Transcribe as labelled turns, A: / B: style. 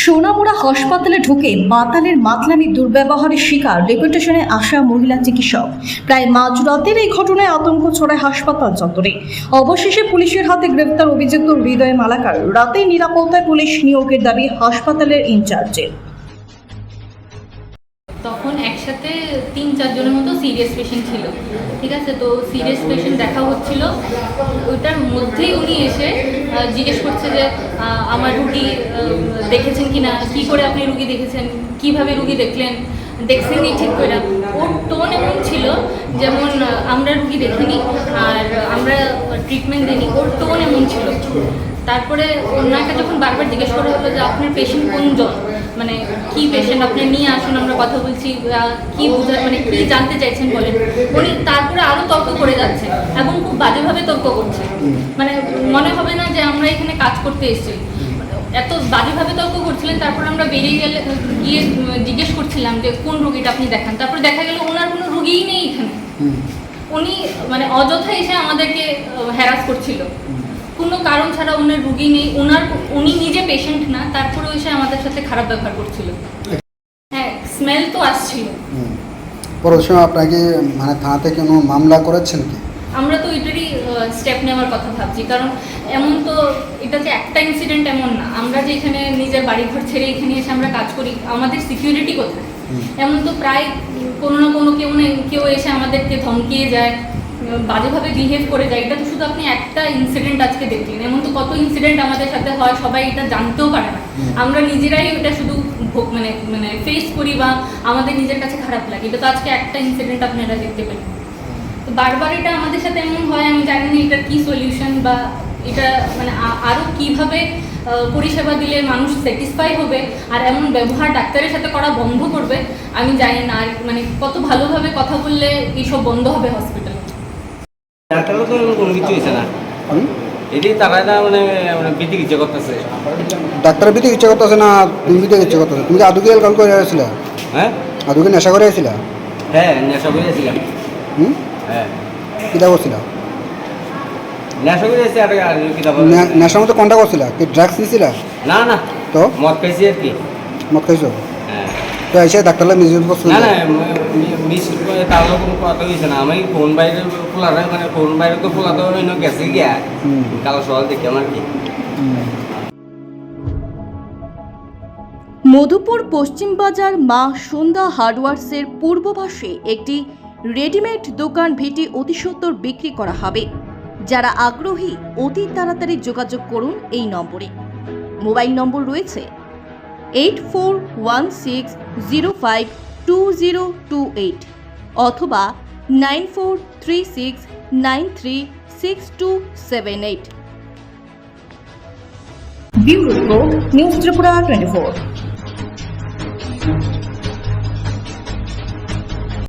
A: সোনামুড়া হাসপাতালে ঢুকে মাতালের মাতলামি দুর্ব্যবহারের শিকার ডেপুটেশনে আসা মহিলা চিকিৎসক। প্রায় মাঝরাতের এই ঘটনায় আতঙ্ক ছড়ায় হাসপাতাল চত্বরে। অবশেষে পুলিশের হাতে গ্রেফতার অভিযুক্ত হৃদয় মালাকার। রাতে নিরাপত্তায় পুলিশ নিয়োগের দাবি হাসপাতালের ইনচার্জের।
B: তখন একসাথে 3-4 জনের মতো সিরিয়াস পেশেন্ট ছিল, ঠিক আছে। তো সিরিয়াস পেশেন্ট দেখা হচ্ছিল, ওইটার মধ্যেই উনি এসে জিজ্ঞেস করছে যে আমার রুগী দেখেছেন কি না, কী করে আপনি রুগী দেখেছেন, কিভাবে রুগী দেখছেন নি ঠিক করে। ওর টোন এমন ছিল যেমন আমরা রুগী দেখিনি আর আমরা ট্রিটমেন্ট দিইনি, ওর টোন এমন ছিল। তারপরে ওনাকে যখন বারবার জিজ্ঞেস করা হলো যে আপনার পেশেন্ট কোনজন, মানে কি পেশেন্ট, আপনি নিয়ে আসুন আমরা কথা বলছি, কি বোঝা মানে কি জানতে চাইছেন বলেন, উনি তারপরে আরও তর্ক করে যাচ্ছে এবং খুব বাজেভাবে তর্ক করছে। মানে মনে হবে না যে আমরা এখানে কাজ করতে এসেছি, এত বাজেভাবে তর্ক করছিলেন। তারপর আমরা বেরিয়ে গিয়ে জিজ্ঞেস করছিলাম যে কোন রুগীটা আপনি দেখান। তারপর দেখা গেল ওনার কোনো রুগীই নেই এখানে। উনি মানে অযথা এসে আমাদেরকে হ্যারাস করছিল, কোনো কারণ ছাড়া। ওনার রুগী নেই, উনি নিজে পেশেন্ট না, তারপরেও এসে আমাদের সাথে খারাপ ব্যবহার করছিল। হ্যাঁ, স্মেল তো আসছিল।
C: পরের সময় আপনাকে মানে থানাতে কোনো মামলা করেছেন কি?
B: আমরা তো এটারই স্টেপ নেওয়ার কথা ভাবছি, কারণ এমন তো এটা যে একটা ইনসিডেন্ট এমন না। আমরা যে এখানে নিজের বাড়িঘর ছেড়ে এখানে এসে আমরা কাজ করি, আমাদের সিকিউরিটি কোথায়? এমন তো প্রায় কোনো না কোনো কেউ এসে আমাদেরকে ধমকিয়ে যায়, বাজেভাবে বিহেভ করে যায়। এটা তো শুধু আপনি একটা ইনসিডেন্ট আজকে দেখলেন, এমন তো কত ইনসিডেন্ট আমাদের সাথে হয়, সবাই এটা জানতেও পারে না। আমরা নিজেরাই ওটা শুধু মানে ফেস করি বা আমাদের নিজের কাছে খারাপ লাগে। এটা তো আজকে একটা ইনসিডেন্ট আপনারা দেখতে পেলেন। তো বারবার এটা আমাদের সাথে এমন হয়, আমি জানি না এটার কী সলিউশন বা এটা মানে আরও কীভাবে পরিষেবা দিলে মানুষ স্যাটিসফাই হবে আর এমন ব্যবহার ডাক্তারের সাথে করা বন্ধ করবে আমি জানি না। আর মানে কত ভালোভাবে কথা বললে এইসব বন্ধ হবে হসপিটালে।
D: ডাক্তারও তো কোনো কিছু হয়েছে না, এটি তারা না মানে বিধিক ইচ্ছে করতেছে।
C: ডাক্তার বিধিক ইচ্ছে করতেছে না, তুমি বিধিক ইচ্ছে করতেছে। তুমি কি আদুকে কল করে আসছিলে?
D: হ্যাঁ,
C: আদুকে নেশা করে আসছিলে?
D: হ্যাঁ, নেশা করে আসছিলাম। হ্যাঁ,
C: কিতা করছিল?
D: নেশা করে আসছি। আর কিতাব
C: নেশার মতো কোনটা করছিল? কি ড্রাগস নিছিল?
D: না না,
C: তো
D: মদ খাইছি আর কি।
C: মদ খাইছো?
D: হ্যাঁ।
C: তো এসে ডাক্তারলা মিউজিক করছিল?
D: না না, মিস তাহলে কোনো কথা হয়েছে না। আমি ফোন বাইরে খোলা মানে ফোন বাইরে তো খোলা তো গেছে গিয়া কালো সকাল দেখি আমার কি।
A: মধুপুর পশ্চিম বাজার মা সন্ধ্যা হার্ডওয়ার্সের পূর্ব পাশে একটি রেডিমেড দোকান ভিটি অতি সত্বর বিক্রি করা হবে। যারা আগ্রহী অতি তাড়াতাড়ি যোগাযোগ করুন এই নম্বরে। মোবাইল নম্বর রয়েছে 8416052028 অথবা 9436936278। Bureau report, news Tripura 24।